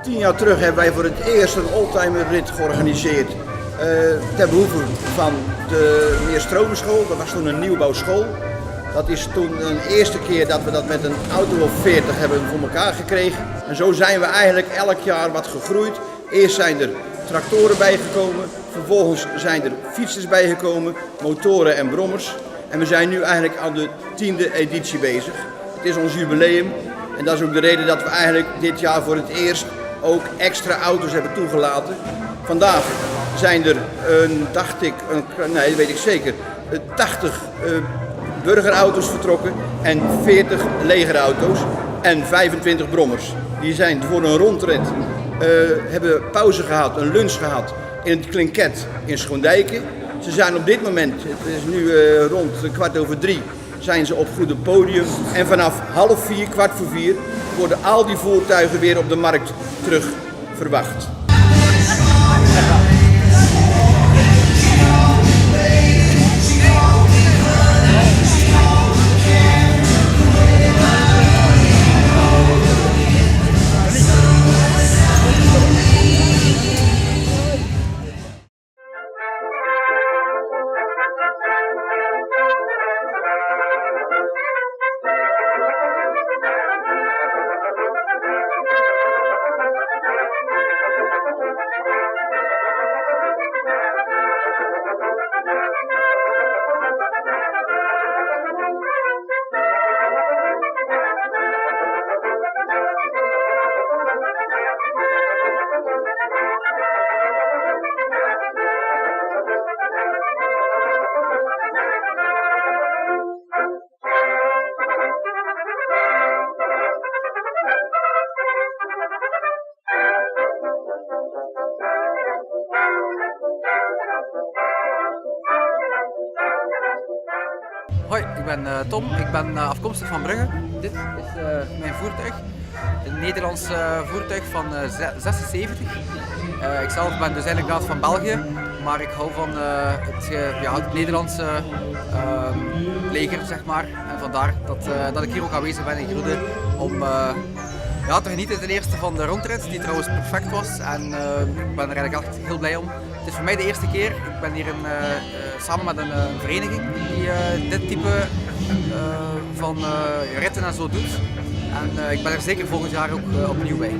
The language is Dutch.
10 jaar terug hebben wij voor het eerst een oldtimer rit georganiseerd. Ter behoeve van de meneer Stromenschool. Dat was toen een nieuwbouwschool. Dat is toen een eerste keer dat we dat met een auto of 40 hebben voor elkaar gekregen. En zo zijn we eigenlijk elk jaar wat gegroeid. Eerst zijn er tractoren bijgekomen, vervolgens zijn er fietsers bijgekomen, motoren en brommers. En we zijn nu eigenlijk aan de 10e editie bezig. Het is ons jubileum en dat is ook de reden dat we eigenlijk dit jaar voor het eerst ook extra auto's hebben toegelaten. Vandaag zijn er, dacht ik, nee dat weet ik zeker, 80 burgerauto's vertrokken en 40 legerauto's en 25 brommers. Die zijn voor een rondrit, hebben pauze gehad, een lunch gehad in het Klinket in Schoondijken. Ze zijn op dit moment, het is nu rond 3:15, zijn ze op Goede Podium. En vanaf 3:30, 4:15 worden al die voertuigen weer op de markt terug verwacht. Hoi, ik ben Tom. Ik ben afkomstig van Brugge. Dit is mijn voertuig. Een Nederlands voertuig van 76. Ik zelf ben dus eigenlijk van België, maar ik hou van het Nederlandse leger, zeg maar. En vandaar dat ik hier ook aanwezig ben in Groede om te genieten ten eerste van de rondrit, die trouwens perfect was. En ik ben er eigenlijk echt heel blij om. Het is voor mij de eerste keer. Ik ben hier samen met een vereniging die dit type van ritten en zo doet. En ik ben er zeker volgend jaar ook opnieuw bij.